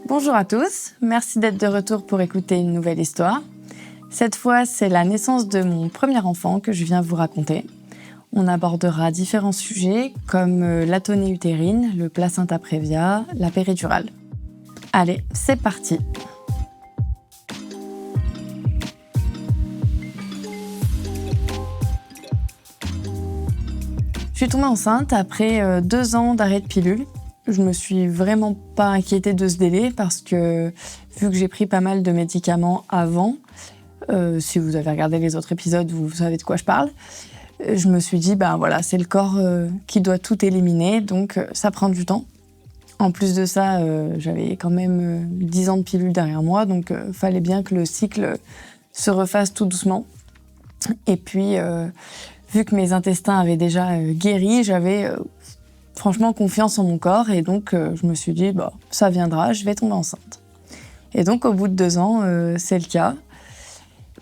Bonjour à tous, merci d'être de retour pour écouter une nouvelle histoire. Cette fois, c'est la naissance de mon premier enfant que je viens vous raconter. On abordera différents sujets comme l'atonie utérine, le placenta prévia, la péridurale. Allez, c'est parti. Je suis tombée enceinte après 2 ans d'arrêt de pilule. Je me suis vraiment pas inquiétée de ce délai parce que vu que j'ai pris pas mal de médicaments avant, si vous avez regardé les autres épisodes, vous savez de quoi je parle, je me suis dit, voilà, c'est le corps qui doit tout éliminer, donc ça prend du temps. En plus de ça, j'avais quand même 10 ans de pilule derrière moi, donc fallait bien que le cycle se refasse tout doucement. Et puis, vu que mes intestins avaient déjà guéri, j'avais franchement confiance en mon corps et donc je me suis dit, ça viendra, je vais tomber enceinte. Et donc au bout de 2 ans, c'est le cas.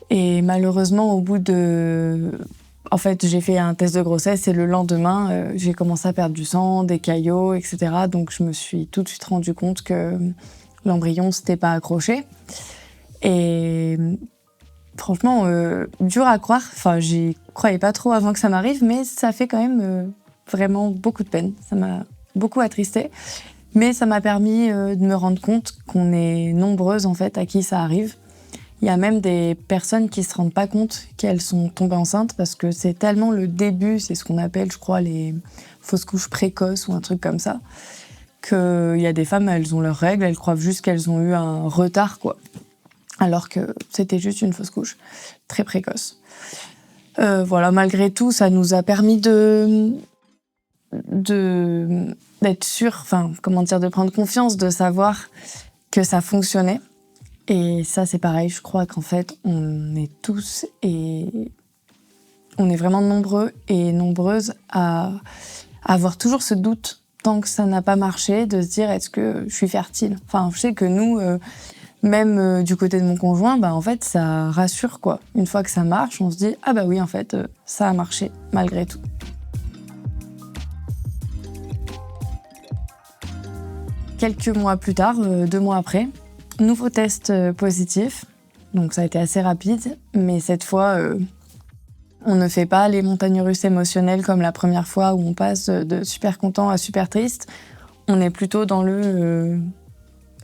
Et malheureusement, au bout de... En fait, j'ai fait un test de grossesse et le lendemain, j'ai commencé à perdre du sang, des caillots, etc. Donc je me suis tout de suite rendu compte que l'embryon s'était pas accroché. Et franchement, dur à croire. Enfin, j'y croyais pas trop avant que ça m'arrive, mais ça fait quand même vraiment beaucoup de peine. Ça m'a beaucoup attristée. Mais ça m'a permis de me rendre compte qu'on est nombreuses, en fait, à qui ça arrive. Il y a même des personnes qui se rendent pas compte qu'elles sont tombées enceintes parce que c'est tellement le début, c'est ce qu'on appelle, je crois, les fausses couches précoces ou un truc comme ça, qu'il y a des femmes, elles ont leurs règles, elles croient juste qu'elles ont eu un retard, quoi. Alors que c'était juste une fausse couche, très précoce. Voilà, malgré tout, ça nous a permis d'être sûr, de prendre confiance, de savoir que ça fonctionnait. Et ça, c'est pareil, je crois qu'en fait, on est tous et on est vraiment nombreux et nombreuses à avoir toujours ce doute, tant que ça n'a pas marché, de se dire, est-ce que je suis fertile ? Enfin, je sais que nous, même du côté de mon conjoint, en fait, ça rassure, quoi. Une fois que ça marche, on se dit, oui, en fait, ça a marché, malgré tout. Quelques mois plus tard, 2 mois après, nouveau test positif, donc ça a été assez rapide, mais cette fois, on ne fait pas les montagnes russes émotionnelles comme la première fois où on passe de super content à super triste. On est plutôt dans le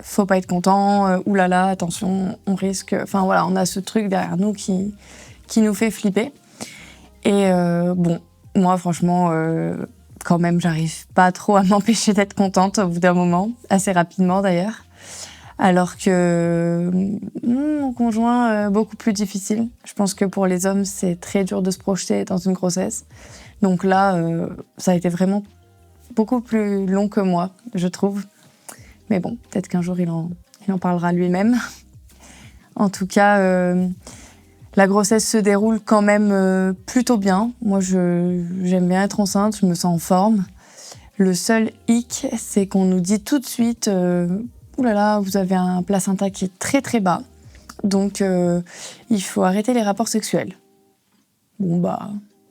faut pas être content, oulala, attention, on risque... Enfin voilà, on a ce truc derrière nous qui nous fait flipper. Et moi franchement, quand même, j'arrive pas trop à m'empêcher d'être contente au bout d'un moment, assez rapidement d'ailleurs. Alors que mon conjoint, beaucoup plus difficile. Je pense que pour les hommes, c'est très dur de se projeter dans une grossesse. Donc là, ça a été vraiment beaucoup plus long que moi, je trouve. Mais bon, peut-être qu'un jour, il en parlera lui-même. En tout cas, la grossesse se déroule quand même plutôt bien. Moi, j'aime bien être enceinte, je me sens en forme. Le seul hic, c'est qu'on nous dit tout de suite... Ouh là là, vous avez un placenta qui est très très bas, donc il faut arrêter les rapports sexuels. Bon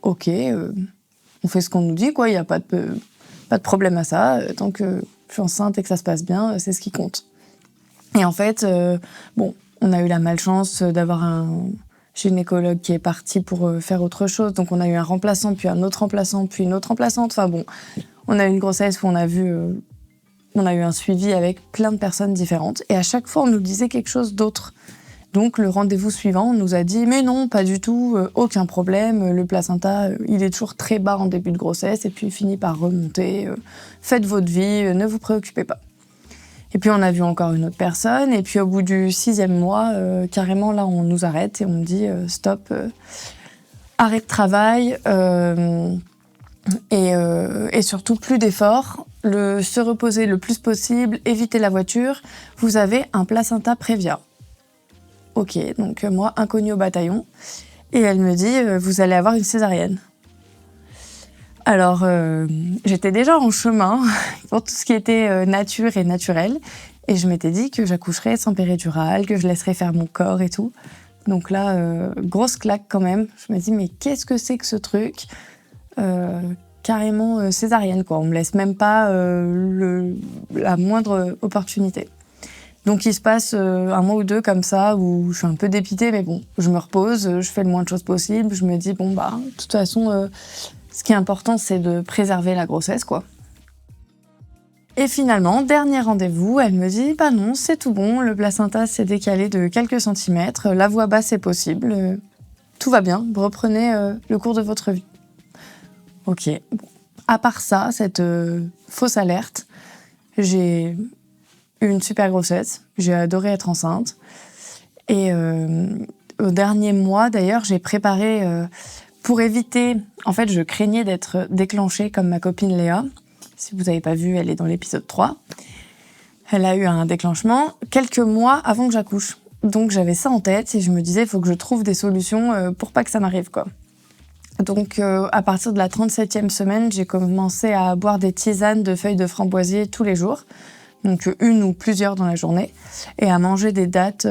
ok, on fait ce qu'on nous dit, quoi, il n'y a pas de problème à ça, tant que je suis enceinte et que ça se passe bien, c'est ce qui compte. Et en fait, on a eu la malchance d'avoir un gynécologue qui est parti pour faire autre chose, donc on a eu un remplaçant, puis un autre remplaçant, puis une autre remplaçante, on a eu une grossesse où on a eu un suivi avec plein de personnes différentes. Et à chaque fois, on nous disait quelque chose d'autre. Donc, le rendez-vous suivant, on nous a dit « Mais non, pas du tout, aucun problème. Le placenta, il est toujours très bas en début de grossesse et puis il finit par remonter. Faites votre vie, ne vous préoccupez pas. » Et puis, on a vu encore une autre personne. Et puis, au bout du 6e mois, carrément, là, on nous arrête et on me dit « Stop, arrêt de travail et surtout plus d'efforts. » Se reposer le plus possible, éviter la voiture, vous avez un placenta prévia. Ok, donc moi, inconnue au bataillon. Et elle me dit, vous allez avoir une césarienne. Alors, j'étais déjà en chemin pour tout ce qui était nature et naturel. Et je m'étais dit que j'accoucherais sans péridurale, que je laisserais faire mon corps et tout. Donc là, grosse claque quand même. Je me dis, mais qu'est-ce que c'est que ce truc carrément césarienne, quoi. On me laisse même pas la moindre opportunité. Donc il se passe un mois ou deux comme ça où je suis un peu dépitée, mais bon, je me repose, je fais le moins de choses possible. Je me dis, bon, bah, de toute façon, ce qui est important, c'est de préserver la grossesse, quoi. Et finalement, dernier rendez-vous, elle me dit, bah non, c'est tout bon, le placenta s'est décalé de quelques centimètres, la voie basse est possible, tout va bien, reprenez le cours de votre vie. Ok, bon. À part ça, cette fausse alerte, j'ai eu une super grossesse, j'ai adoré être enceinte. Et au dernier mois, d'ailleurs, j'ai préparé pour éviter... En fait, je craignais d'être déclenchée comme ma copine Léa. Si vous n'avez pas vu, elle est dans l'épisode 3. Elle a eu un déclenchement quelques mois avant que j'accouche. Donc j'avais ça en tête et je me disais, il faut que je trouve des solutions pour pas que ça m'arrive, quoi. Donc à partir de la 37e semaine, j'ai commencé à boire des tisanes de feuilles de framboisier tous les jours. Donc une ou plusieurs dans la journée. Et à manger des dattes,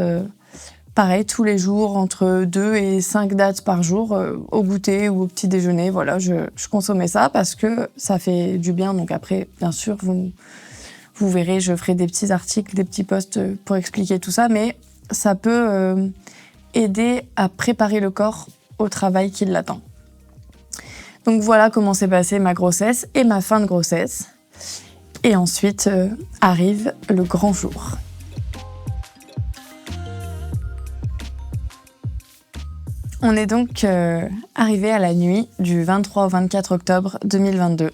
pareil, tous les jours, entre 2 et 5 dattes par jour, au goûter ou au petit déjeuner. Voilà, je consommais ça parce que ça fait du bien. Donc après, bien sûr, vous verrez, je ferai des petits articles, des petits posts pour expliquer tout ça. Mais ça peut aider à préparer le corps au travail qui l'attend. Donc voilà comment s'est passée ma grossesse et ma fin de grossesse. Et ensuite arrive le grand jour. On est donc arrivé à la nuit du 23 au 24 octobre 2022.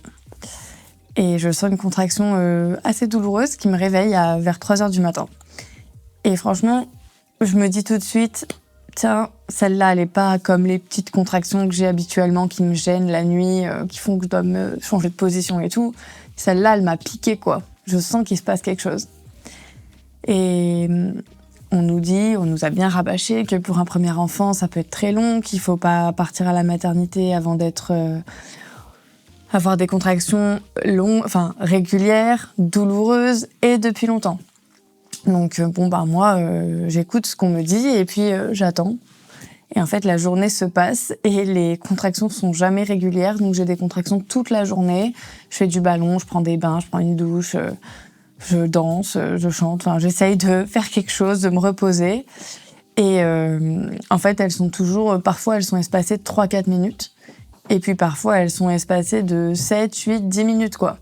Et je sens une contraction assez douloureuse qui me réveille vers 3h du matin. Et franchement, je me dis tout de suite, tiens, celle-là, elle n'est pas comme les petites contractions que j'ai habituellement qui me gênent la nuit, qui font que je dois me changer de position et tout. Celle-là, elle m'a piqué, quoi. Je sens qu'il se passe quelque chose. Et on nous a bien rabâché que pour un premier enfant, ça peut être très long, qu'il faut pas partir à la maternité avant avoir des contractions régulières, douloureuses et depuis longtemps. Donc moi, j'écoute ce qu'on me dit et puis j'attends. Et en fait, la journée se passe et les contractions sont jamais régulières. Donc j'ai des contractions toute la journée. Je fais du ballon, je prends des bains, je prends une douche, je danse, je chante. Enfin, j'essaye de faire quelque chose, de me reposer. Et en fait, parfois elles sont espacées de 3-4 minutes. Et puis parfois, elles sont espacées de 7, 8, 10 minutes, quoi.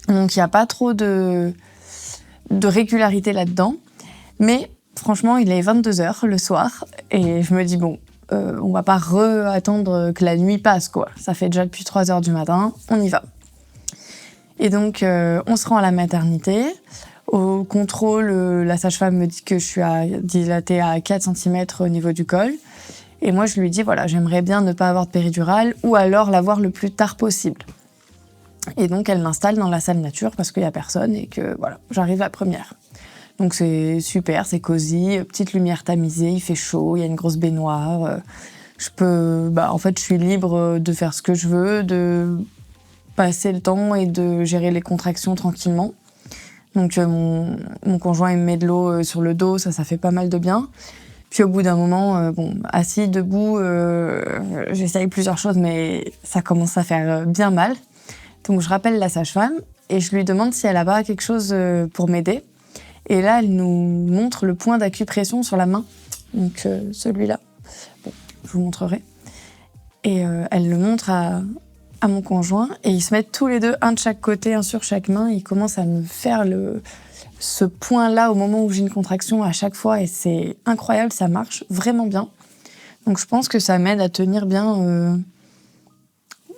Donc il n'y a pas trop de régularité là-dedans. Mais franchement, il est 22h le soir et je me dis, on va pas attendre que la nuit passe, quoi. Ça fait déjà depuis 3h du matin, on y va. Et donc, on se rend à la maternité. Au contrôle, la sage-femme me dit que je suis dilatée à 4 cm au niveau du col. Et moi, je lui dis, voilà, j'aimerais bien ne pas avoir de péridurale ou alors l'avoir le plus tard possible. Et donc, elle m'installe dans la salle nature parce qu'il n'y a personne et que, voilà, j'arrive la première. Donc, c'est super, c'est cosy, petite lumière tamisée, il fait chaud, il y a une grosse baignoire. Je suis libre de faire ce que je veux, de passer le temps et de gérer les contractions tranquillement. Donc, mon conjoint, il me met de l'eau sur le dos, ça fait pas mal de bien. Puis au bout d'un moment, assis, debout, j'essaye plusieurs choses, mais ça commence à faire bien mal. Donc je rappelle la sage-femme et je lui demande si elle a pas quelque chose pour m'aider. Et là, elle nous montre le point d'acupression sur la main, donc celui-là. Bon, je vous montrerai. Et elle le montre à mon conjoint et ils se mettent tous les deux, un de chaque côté, un sur chaque main. Ils commencent à me faire ce point-là au moment où j'ai une contraction à chaque fois et c'est incroyable, ça marche vraiment bien. Donc je pense que ça m'aide à tenir bien,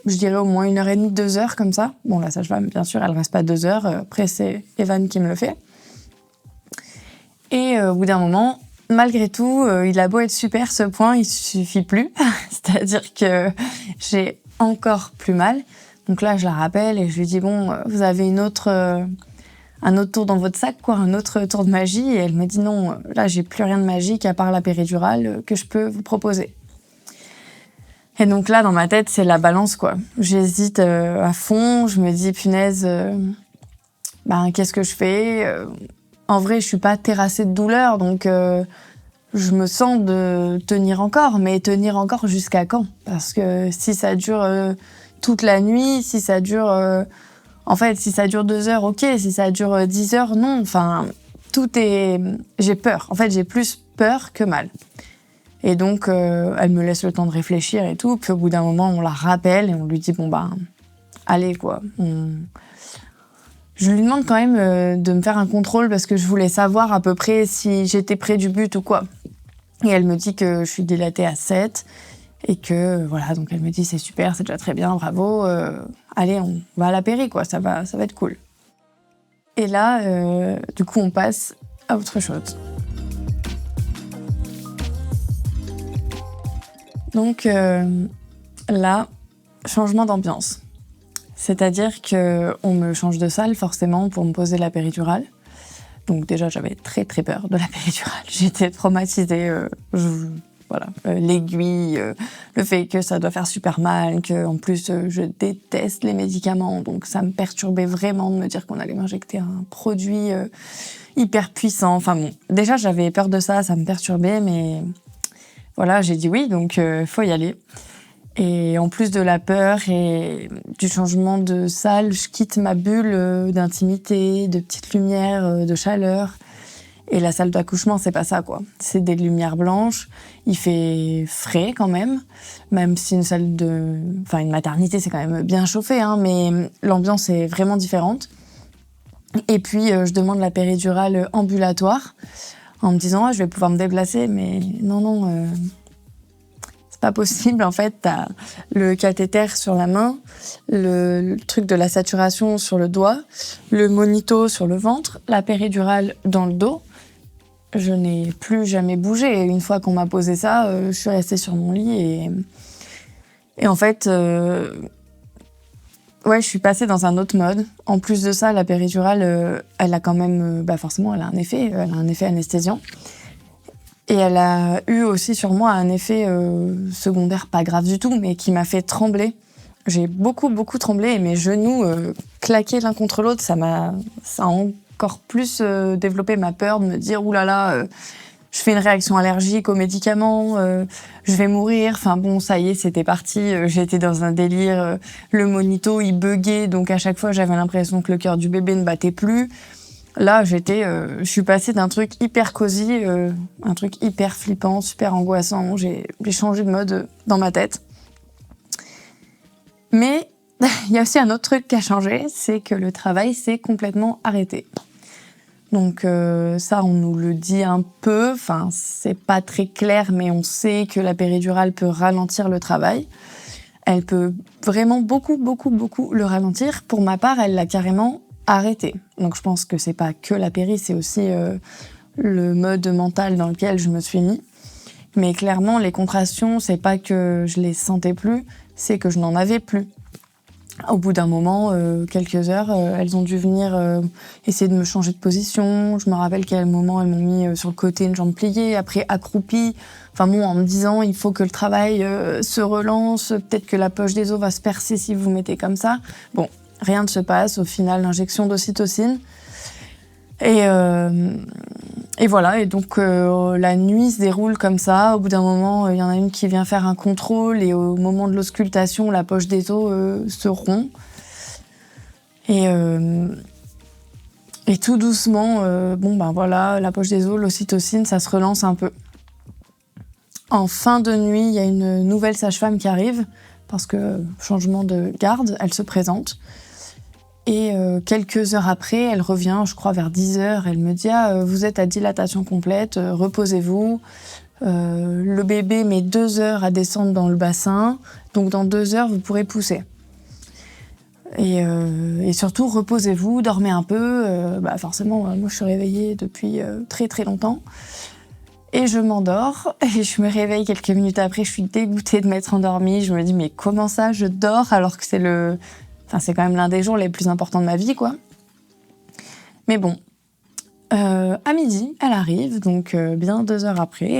je dirais au moins 1h30, 2h comme ça. Bon, la sage-femme, bien sûr, elle reste pas 2 heures. Après, c'est Evan qui me le fait. Et au bout d'un moment, malgré tout, il a beau être super ce point, il suffit plus. C'est-à-dire que j'ai encore plus mal. Donc là, je la rappelle et je lui dis, vous avez un autre tour dans votre sac, quoi, un autre tour de magie. Et elle me dit, non, là, j'ai plus rien de magique à part la péridurale que je peux vous proposer. Et donc là, dans ma tête, c'est la balance, quoi. J'hésite à fond, je me dis, punaise, qu'est-ce que je fais ? En vrai, je suis pas terrassée de douleur, donc je me sens de tenir encore. Mais tenir encore jusqu'à quand ? Parce que si ça dure toute la nuit, si ça dure... si ça dure 2 heures, ok. Si ça dure 10 heures, non. Enfin, j'ai peur. En fait, j'ai plus peur que mal. Et donc, elle me laisse le temps de réfléchir et tout. Puis au bout d'un moment, on la rappelle et on lui dit, bon, allez, quoi. Je lui demande quand même de me faire un contrôle parce que je voulais savoir à peu près si j'étais près du but ou quoi. Et elle me dit que je suis dilatée à 7 et que, voilà, donc elle me dit, c'est super, c'est déjà très bien, bravo. Allez, on va à la péri, quoi, ça va être cool. Et là, du coup, on passe à autre chose. Donc là, changement d'ambiance. C'est-à-dire qu'on me change de salle forcément pour me poser la péridurale. Donc déjà, j'avais très très peur de la péridurale. J'étais traumatisée. L'aiguille, le fait que ça doit faire super mal, qu'en plus je déteste les médicaments. Donc ça me perturbait vraiment de me dire qu'on allait m'injecter un produit hyper puissant. Enfin bon, déjà j'avais peur de ça, ça me perturbait, mais voilà, j'ai dit oui, donc faut y aller. Et en plus de la peur et du changement de salle, je quitte ma bulle d'intimité, de petite lumière, de chaleur. Et la salle d'accouchement, c'est pas ça, quoi. C'est des lumières blanches, il fait frais quand même si une maternité, c'est quand même bien chauffé, hein, mais l'ambiance est vraiment différente. Et puis, je demande la péridurale ambulatoire en me disant, je vais pouvoir me déplacer, mais non, c'est pas possible. En fait, t'as le cathéter sur la main, le truc de la saturation sur le doigt, le monito sur le ventre, la péridurale dans le dos. Je n'ai plus jamais bougé. Une fois qu'on m'a posé ça, je suis restée sur mon lit et en fait, je suis passée dans un autre mode. En plus de ça, la péridurale, elle a quand même, forcément, elle a un effet anesthésiant. Et elle a eu aussi sur moi un effet secondaire, pas grave du tout, mais qui m'a fait trembler. J'ai beaucoup, beaucoup tremblé et mes genoux claquaient l'un contre l'autre. Ça a encore plus développé ma peur de me dire « Ouh là là, je fais une réaction allergique aux médicaments, je vais mourir ». Enfin bon, ça y est, c'était parti. J'étais dans un délire. Le monito, il buguait, donc à chaque fois, j'avais l'impression que le cœur du bébé ne battait plus. Là, je suis passée d'un truc hyper cosy, un truc hyper flippant, super angoissant. J'ai changé de mode dans ma tête. Mais il y a aussi un autre truc qui a changé, c'est que le travail s'est complètement arrêté. Donc ça, on nous le dit un peu. Enfin, c'est pas très clair, mais on sait que la péridurale peut ralentir le travail. Elle peut vraiment beaucoup, beaucoup, beaucoup le ralentir. Pour ma part, elle l'a carrément arrêté. Donc je pense que c'est pas que la péri, c'est aussi le mode mental dans lequel je me suis mis. Mais clairement, les contractions, c'est pas que je les sentais plus, c'est que je n'en avais plus. Au bout d'un moment, quelques heures, elles ont dû venir essayer de me changer de position. Je me rappelle qu'à un moment, elles m'ont mis sur le côté une jambe pliée, après accroupie. Enfin bon, en me disant, il faut que le travail se relance, peut-être que la poche des os va se percer si vous mettez comme ça. Bon, rien ne se passe. Au final, l'injection d'ocytocine. Et voilà, et donc la nuit se déroule comme ça. Au bout d'un moment, il y en a une qui vient faire un contrôle et au moment de l'auscultation, la poche des os se rompt. Et tout doucement, la poche des os, l'ocytocine, ça se relance un peu. En fin de nuit, il y a une nouvelle sage-femme qui arrive parce que changement de garde, elle se présente. Et quelques heures après, elle revient, je crois vers 10h, elle me dit « vous êtes à dilatation complète, reposez-vous. Le bébé met 2 heures à descendre dans le bassin, donc dans 2 heures, vous pourrez pousser. Et surtout, reposez-vous, dormez un peu. » Forcément, moi, je suis réveillée depuis très très longtemps. Et je m'endors, et je me réveille quelques minutes après, je suis dégoûtée de m'être endormie. Je me dis « mais comment ça, je dors alors que c'est c'est quand même l'un des jours les plus importants de ma vie, quoi. » Mais bon, à midi, elle arrive, donc bien 2 heures après,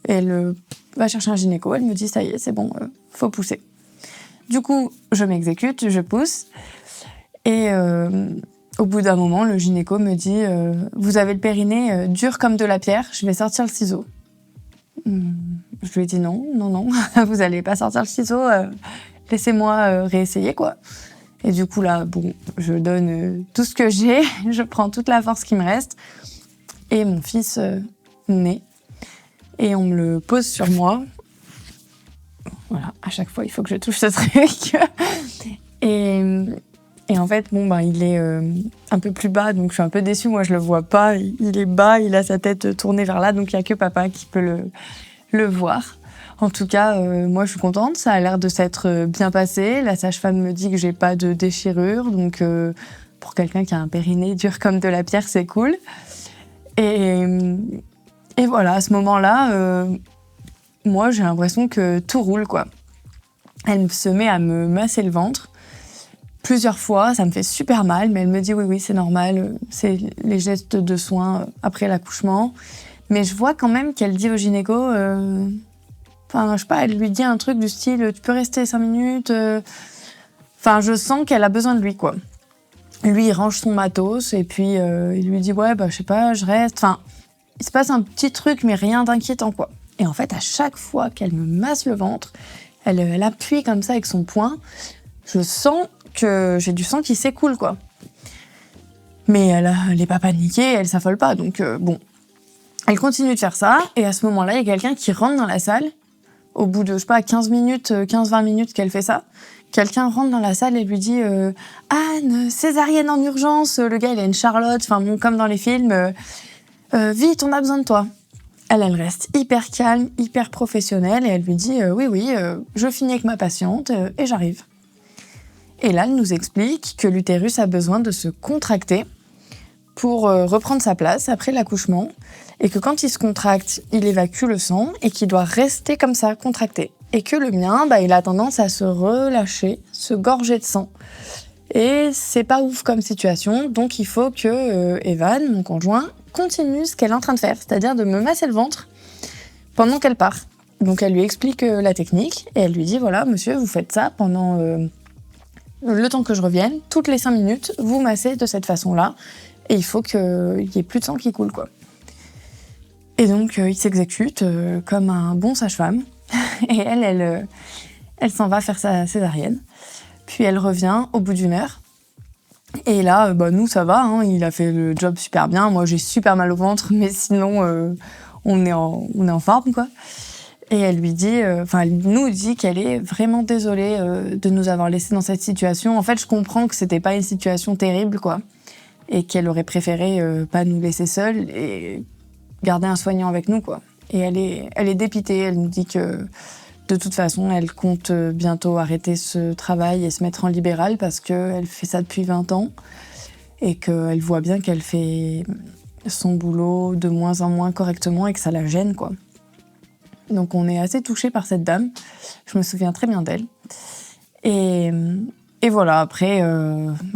elle va chercher un gynéco, elle me dit « ça y est, c'est bon, faut pousser ». Du coup, je m'exécute, je pousse, et au bout d'un moment, le gynéco me dit « vous avez le périnée dur comme de la pierre, je vais sortir le ciseau ». Je lui ai dit « non, vous allez pas sortir le ciseau, laissez-moi réessayer, quoi ». Et du coup, là, bon, je donne tout ce que j'ai, je prends toute la force qui me reste. et mon fils naît. Et on me le pose sur moi. Voilà, à chaque fois, il faut que je touche ce truc. Et en fait, il est un peu plus bas, donc je suis un peu déçue. Moi, je le vois pas. Il est bas, il a sa tête tournée vers là, donc il n'y a que papa qui peut le voir. En tout cas, moi, je suis contente. Ça a l'air de s'être bien passé. La sage-femme me dit que j'ai pas de déchirure, donc pour quelqu'un qui a un périnée dur comme de la pierre, c'est cool. Et voilà, à ce moment-là, moi, j'ai l'impression que tout roule, quoi. Elle se met à me masser le ventre. Plusieurs fois, ça me fait super mal, mais elle me dit oui, c'est normal, c'est les gestes de soins après l'accouchement. Mais je vois quand même qu'elle dit au gynéco, je sais pas, elle lui dit un truc du style, tu peux rester 5 minutes. Je sens qu'elle a besoin de lui, quoi. Lui, il range son matos et puis il lui dit je sais pas, je reste. Il se passe un petit truc, mais rien d'inquiétant, quoi. Et en fait, à chaque fois qu'elle me masse le ventre, elle appuie comme ça avec son poing. Je sens que j'ai du sang qui s'écoule, quoi. Mais elle est pas paniquée, elle s'affole pas, donc bon. Elle continue de faire ça, et à ce moment-là, il y a quelqu'un qui rentre dans la salle. Au bout de, 15-20 minutes qu'elle fait ça, quelqu'un rentre dans la salle et lui dit « Anne, césarienne en urgence !» Le gars, il a une Charlotte, comme dans les films. Vite, on a besoin de toi. Elle reste hyper calme, hyper professionnelle, et elle lui dit « Oui, je finis avec ma patiente et j'arrive. » Et là, elle nous explique que l'utérus a besoin de se contracter pour reprendre sa place après l'accouchement, et que quand il se contracte, il évacue le sang, et qu'il doit rester comme ça, contracté. Et que le mien, il a tendance à se relâcher, se gorger de sang. Et c'est pas ouf comme situation, donc il faut que Evan, mon conjoint, continue ce qu'elle est en train de faire, c'est-à-dire de me masser le ventre pendant qu'elle part. Donc elle lui explique la technique, et elle lui dit « Voilà, monsieur, vous faites ça pendant le temps que je revienne, toutes les 5 minutes, vous massez de cette façon-là, et il faut qu'il y ait plus de sang qui coule, quoi. » Et donc il s'exécute comme un bon sage-femme, et elle s'en va faire sa césarienne. Puis elle revient au bout d'1 heure. Et là, nous, ça va, hein, il a fait le job super bien. Moi, j'ai super mal au ventre, mais sinon, on est en forme, quoi. Et elle lui dit, elle nous dit qu'elle est vraiment désolée de nous avoir laissés dans cette situation. En fait, je comprends que c'était pas une situation terrible, quoi. Et qu'elle aurait préféré pas nous laisser seuls et garder un soignant avec nous, quoi. Et elle est dépitée. Elle nous dit que de toute façon, elle compte bientôt arrêter ce travail et se mettre en libéral parce qu'elle fait ça depuis 20 ans et qu'elle voit bien qu'elle fait son boulot de moins en moins correctement et que ça la gêne, quoi. Donc on est assez touchés par cette dame. Je me souviens très bien d'elle. Et voilà, après,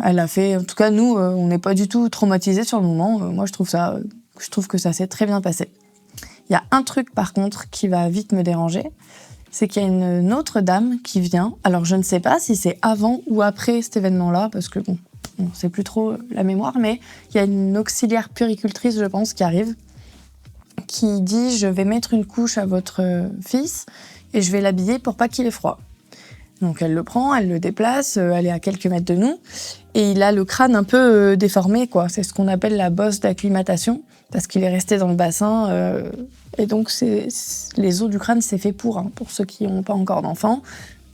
elle a fait... En tout cas, nous, on n'est pas du tout traumatisés sur le moment. Moi, je trouve que ça s'est très bien passé. Il y a un truc, par contre, qui va vite me déranger. C'est qu'il y a une autre dame qui vient. Alors, je ne sais pas si c'est avant ou après cet événement-là, parce que, c'est plus trop la mémoire, mais il y a une auxiliaire puéricultrice, je pense, qui arrive, qui dit « Je vais mettre une couche à votre fils et je vais l'habiller pour pas qu'il ait froid. » Donc, elle le prend, elle le déplace, elle est à quelques mètres de nous, et il a le crâne un peu déformé, quoi. C'est ce qu'on appelle la bosse d'acclimatation, parce qu'il est resté dans le bassin, et donc les os du crâne, c'est fait pour ceux qui n'ont pas encore d'enfants.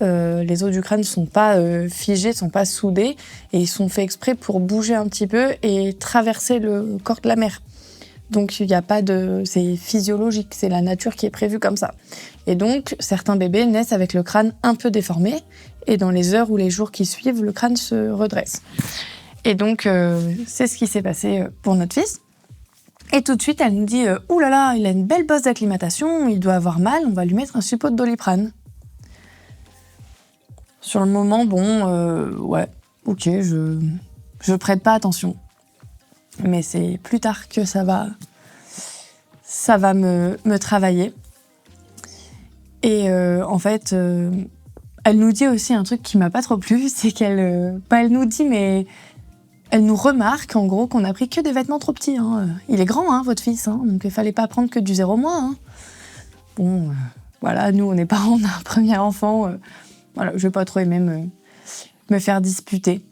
Les os du crâne ne sont pas figés, ne sont pas soudés, et ils sont faits exprès pour bouger un petit peu et traverser le corps de la mère. Donc il n'y a pas c'est physiologique, c'est la nature qui est prévue comme ça. Et donc certains bébés naissent avec le crâne un peu déformé, et dans les heures ou les jours qui suivent, le crâne se redresse. Et donc c'est ce qui s'est passé pour notre fils. Et tout de suite, elle nous dit « Ouh là là, il a une belle bosse d'acclimatation, il doit avoir mal, on va lui mettre un suppôt de Doliprane. » Sur le moment, ouais, ok, je prête pas attention. Mais c'est plus tard que ça va me travailler. Et en fait, elle nous dit aussi un truc qui m'a pas trop plu, c'est qu'elle nous dit, mais elle nous remarque en gros qu'on a pris que des vêtements trop petits. Il est grand, votre fils, donc il fallait pas prendre que du 0 mois. Bon, voilà, nous on est parents d'un premier enfant. Voilà, je vais pas trop aimer me faire disputer.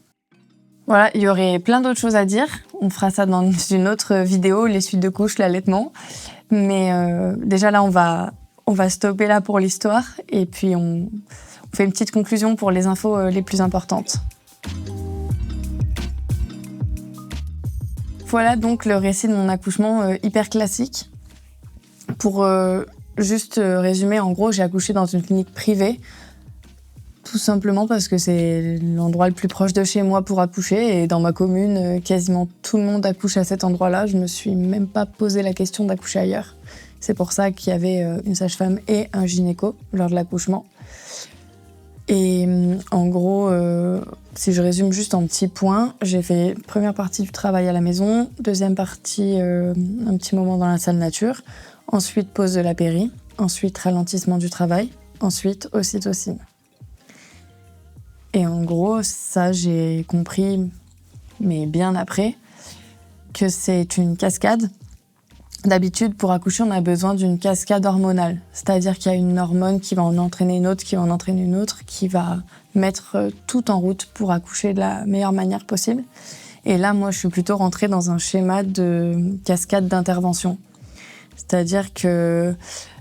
Voilà, il y aurait plein d'autres choses à dire. on fera ça dans une autre vidéo, les suites de couches, l'allaitement. Mais déjà là, on va stopper là pour l'histoire et puis on fait une petite conclusion pour les infos les plus importantes. Voilà donc le récit de mon accouchement hyper classique. Pour juste résumer, en gros, j'ai accouché dans une clinique privée, tout simplement parce que c'est l'endroit le plus proche de chez moi pour accoucher. Et dans ma commune, quasiment tout le monde accouche à cet endroit-là. Je me suis même pas posé la question d'accoucher ailleurs. C'est pour ça qu'il y avait une sage-femme et un gynéco lors de l'accouchement. Et en gros, si je résume juste en petits points, j'ai fait première partie du travail à la maison, deuxième partie un petit moment dans la salle nature, ensuite pause de la péri, ensuite ralentissement du travail, ensuite ocytocine. Et en gros, ça j'ai compris, mais bien après, que c'est une cascade. D'habitude, pour accoucher, on a besoin d'une cascade hormonale. C'est-à-dire qu'il y a une hormone qui va en entraîner une autre, qui va en entraîner une autre, qui va mettre tout en route pour accoucher de la meilleure manière possible. Et là, moi, je suis plutôt rentrée dans un schéma de cascade d'intervention. C'est-à-dire que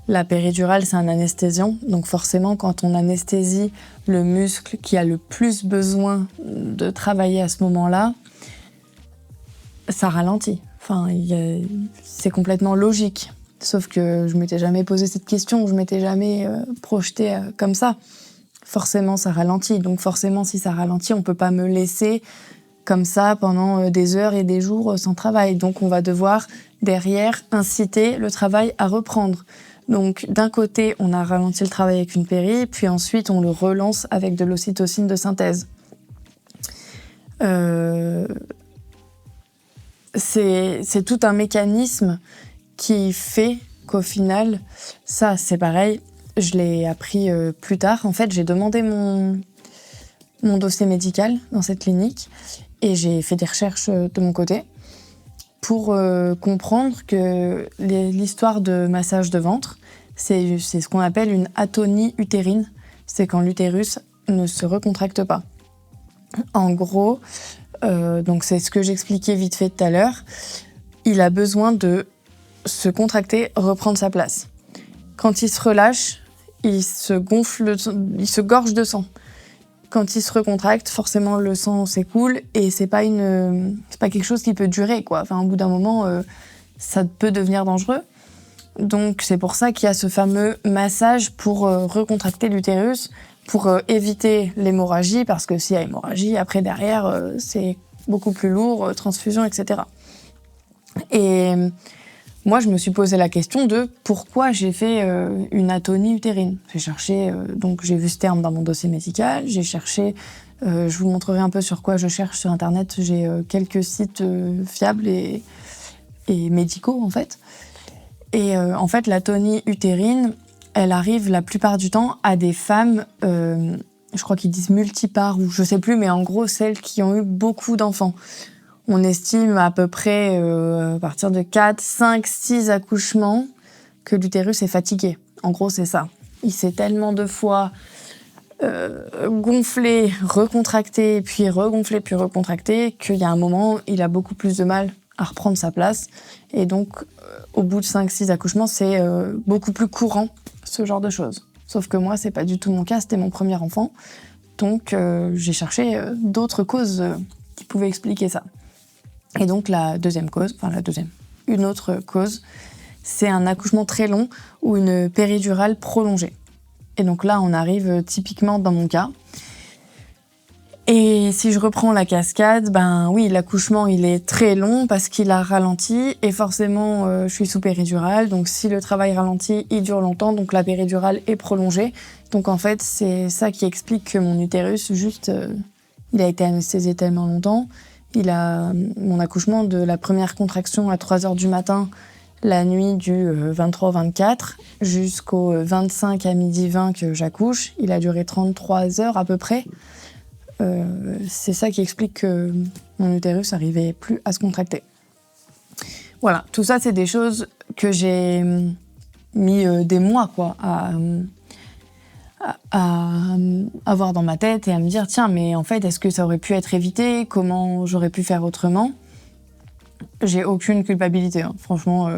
la péridurale, c'est un anesthésiant. Donc forcément, quand on anesthésie le muscle qui a le plus besoin de travailler à ce moment-là, ça ralentit. Enfin, c'est complètement logique. Sauf que je m'étais jamais posé cette question, je m'étais jamais projetée comme ça. Forcément, ça ralentit. Donc forcément, si ça ralentit, on peut pas me laisser comme ça pendant des heures et des jours sans travail. Donc on va devoir, derrière, inciter le travail à reprendre. Donc d'un côté, on a ralenti le travail avec une péri, puis ensuite on le relance avec de l'ocytocine de synthèse. C'est tout un mécanisme qui fait qu'au final, ça c'est pareil, je l'ai appris plus tard. En fait, j'ai demandé mon dossier médical dans cette clinique et j'ai fait des recherches de mon côté pour comprendre que l'histoire de massage de ventre, c'est ce qu'on appelle une atonie utérine. C'est quand l'utérus ne se recontracte pas. En gros, donc c'est ce que j'expliquais vite fait tout à l'heure, il a besoin de se contracter, reprendre sa place. Quand il se relâche, il se gonfle, il se gorge de sang. Quand il se recontracte, forcément le sang s'écoule et c'est pas quelque chose qui peut durer, quoi. Enfin, au bout d'un moment, ça peut devenir dangereux. Donc c'est pour ça qu'il y a ce fameux massage pour recontracter l'utérus, pour éviter l'hémorragie, parce que s'il y a hémorragie, après derrière, c'est beaucoup plus lourd, transfusion, etc. Et moi, je me suis posé la question de pourquoi j'ai fait une atonie utérine. J'ai cherché, donc j'ai vu ce terme dans mon dossier médical, j'ai cherché, je vous montrerai un peu sur quoi je cherche sur Internet, j'ai quelques sites fiables et médicaux, en fait. Et en fait, l'atonie utérine, elle arrive la plupart du temps à des femmes, je crois qu'ils disent multipares ou je sais plus, mais en gros celles qui ont eu beaucoup d'enfants. On estime à peu près à partir de 4, 5, 6 accouchements que l'utérus est fatigué. En gros, c'est ça. Il s'est tellement de fois gonflé, recontracté, puis regonflé, puis recontracté, qu'il y a un moment, il a beaucoup plus de mal à reprendre sa place. Et donc, au bout de 5-6 accouchements, c'est beaucoup plus courant, ce genre de choses. Sauf que moi, c'est pas du tout mon cas, c'était mon premier enfant. Donc, j'ai cherché d'autres causes qui pouvaient expliquer ça. Et donc, une autre cause, c'est un accouchement très long ou une péridurale prolongée. Et donc là, on arrive typiquement dans mon cas. Et si je reprends la cascade, ben oui, l'accouchement, il est très long parce qu'il a ralenti et forcément, je suis sous péridurale. Donc si le travail ralentit, il dure longtemps, donc la péridurale est prolongée. Donc en fait, c'est ça qui explique que mon utérus, il a été anesthésié tellement longtemps. Mon accouchement de la première contraction à 3h du matin, la nuit du 23 au 24, jusqu'au 25 à 12h20 que j'accouche. Il a duré 33 heures à peu près. C'est ça qui explique que mon utérus n'arrivait plus à se contracter. Voilà, tout ça, c'est des choses que j'ai mis des mois à avoir dans ma tête et à me dire, tiens, mais en fait, est-ce que ça aurait pu être évité ? Comment j'aurais pu faire autrement ? j'ai aucune culpabilité. Hein. Franchement,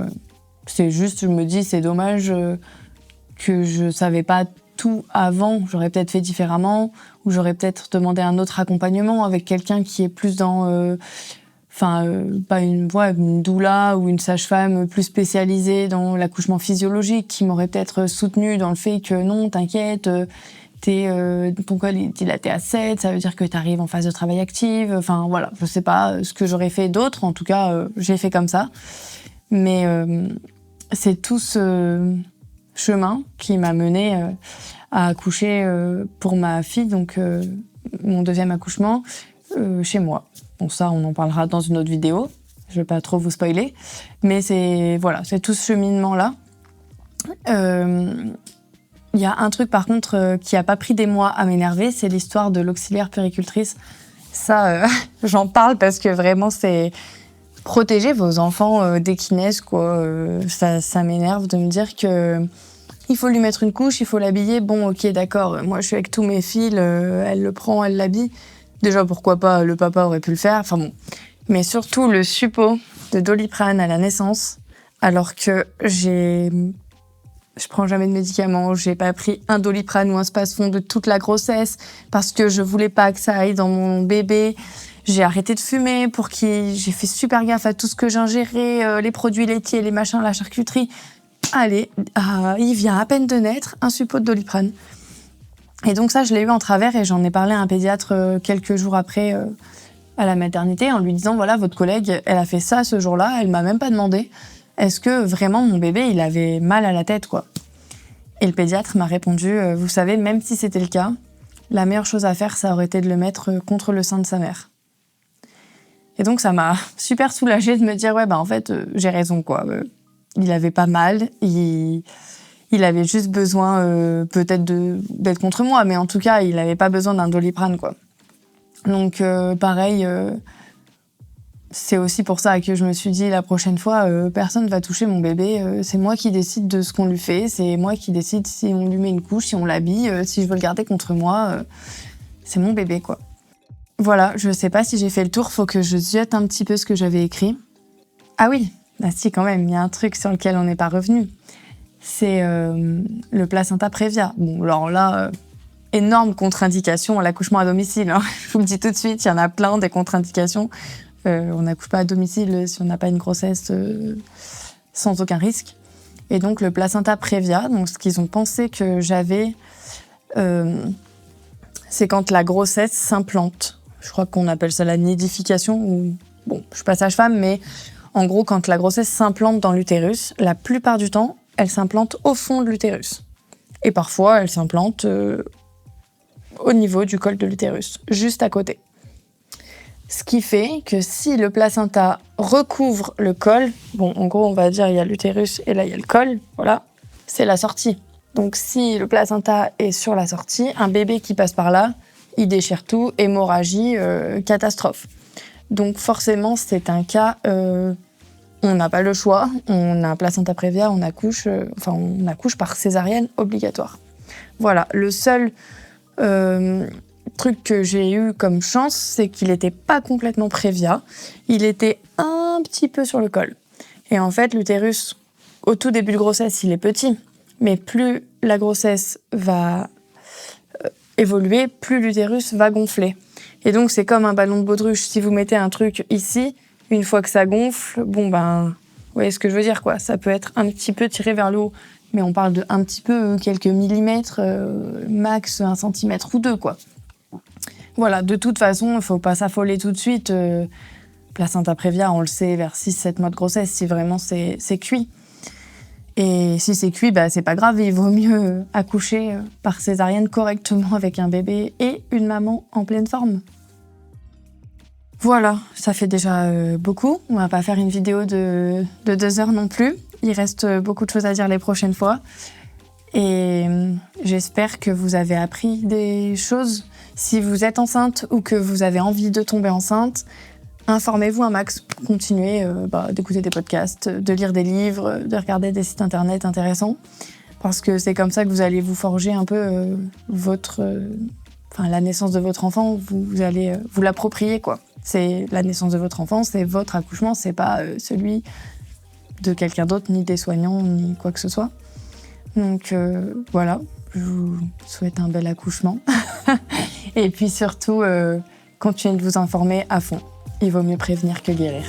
c'est juste, je me dis, c'est dommage que je savais pas tout avant. J'aurais peut-être fait différemment, ou j'aurais peut-être demandé un autre accompagnement avec quelqu'un qui est plus dans... pas une doula ou une sage-femme plus spécialisée dans l'accouchement physiologique qui m'aurait peut-être soutenue dans le fait que non, t'inquiète, ton col est dilaté à 7, ça veut dire que t'arrives en phase de travail active. Enfin voilà, je sais pas ce que j'aurais fait d'autre, en tout cas j'ai fait comme ça. Mais c'est tout ce chemin qui m'a menée à accoucher pour ma fille, donc mon deuxième accouchement, chez moi. Bon, ça, on en parlera dans une autre vidéo. Je vais pas trop vous spoiler. Mais c'est tout ce cheminement-là. Il y a un truc, par contre, qui a pas pris des mois à m'énerver, c'est l'histoire de l'auxiliaire puéricultrice. Ça, j'en parle parce que vraiment, c'est... Protéger vos enfants dès qu'ils naissent, quoi. Ça m'énerve de me dire que... Il faut lui mettre une couche, il faut l'habiller. Bon, ok, d'accord. Moi, je suis avec tous mes fils, elle le prend, elle l'habille. Déjà, pourquoi pas, le papa aurait pu le faire. Enfin bon. Mais surtout, le suppôt de Doliprane à la naissance, alors que je prends jamais de médicaments, j'ai pas pris un Doliprane ou un Spasfon de toute la grossesse, parce que je voulais pas que ça aille dans mon bébé. J'ai arrêté de fumer j'ai fait super gaffe à tout ce que j'ingérais, les produits laitiers, les machins, la charcuterie. Allez, il vient à peine de naître, un suppôt de Doliprane. Et donc ça, je l'ai eu en travers et j'en ai parlé à un pédiatre quelques jours après à la maternité en lui disant, voilà, votre collègue, elle a fait ça ce jour-là, elle m'a même pas demandé. Est-ce que vraiment mon bébé, il avait mal à la tête, quoi? Et le pédiatre m'a répondu, vous savez, même si c'était le cas, la meilleure chose à faire, ça aurait été de le mettre contre le sein de sa mère. Et donc ça m'a super soulagée de me dire, ouais, en fait, j'ai raison, quoi. Il avait pas mal, il avait juste besoin peut-être d'être contre moi, mais en tout cas, il avait pas besoin d'un Doliprane, quoi. Donc pareil, c'est aussi pour ça que je me suis dit la prochaine fois, personne va toucher mon bébé, c'est moi qui décide de ce qu'on lui fait, c'est moi qui décide si on lui met une couche, si on l'habille, si je veux le garder contre moi, c'est mon bébé, quoi. Voilà, je sais pas si j'ai fait le tour, faut que je ziote un petit peu ce que j'avais écrit. Ah oui, si quand même, il y a un truc sur lequel on n'est pas revenu. C'est le placenta Prévia. Bon, alors là, énorme contre-indication à l'accouchement à domicile. Hein. Je vous le dis tout de suite, il y en a plein des contre-indications. On n'accouche pas à domicile si on n'a pas une grossesse sans aucun risque. Et donc le placenta Prévia, donc ce qu'ils ont pensé que j'avais, c'est quand la grossesse s'implante. Je crois qu'on appelle ça la nidification. Ou... Bon, je suis pas sage-femme, mais en gros, quand la grossesse s'implante dans l'utérus, la plupart du temps, elle s'implante au fond de l'utérus. Et parfois, elle s'implante au niveau du col de l'utérus, juste à côté. Ce qui fait que si le placenta recouvre le col, bon, en gros, on va dire il y a l'utérus et là, il y a le col, voilà, c'est la sortie. Donc, si le placenta est sur la sortie, un bébé qui passe par là, il déchire tout, hémorragie, catastrophe. Donc, forcément, c'est un cas... on n'a pas le choix, on a un placenta Prévia, on accouche par césarienne obligatoire. Voilà, le seul truc que j'ai eu comme chance, c'est qu'il n'était pas complètement Prévia, il était un petit peu sur le col. Et en fait, l'utérus, au tout début de grossesse, il est petit, mais plus la grossesse va évoluer, plus l'utérus va gonfler. Et donc, c'est comme un ballon de baudruche. Si vous mettez un truc ici, une fois que ça gonfle, vous voyez ce que je veux dire, quoi. Ça peut être un petit peu tiré vers le haut, mais on parle de un petit peu, quelques millimètres, max 1 centimètre ou 2, quoi. Voilà, de toute façon, il ne faut pas s'affoler tout de suite. Placenta Prévia, on le sait, vers 6-7 mois de grossesse, si vraiment c'est cuit. Et si c'est cuit, c'est pas grave, il vaut mieux accoucher par césarienne correctement avec un bébé et une maman en pleine forme. Voilà, ça fait déjà beaucoup. On va pas faire une vidéo de 2 heures non plus. Il reste beaucoup de choses à dire les prochaines fois. Et j'espère que vous avez appris des choses. Si vous êtes enceinte ou que vous avez envie de tomber enceinte, informez-vous un max. Continuez d'écouter des podcasts, de lire des livres, de regarder des sites internet intéressants. Parce que c'est comme ça que vous allez vous forger un peu la naissance de votre enfant. Vous allez vous l'approprier, quoi. C'est la naissance de votre enfant, c'est votre accouchement, c'est pas celui de quelqu'un d'autre, ni des soignants, ni quoi que ce soit. Donc voilà, je vous souhaite un bel accouchement. Et puis surtout, continuez de vous informer à fond. Il vaut mieux prévenir que guérir.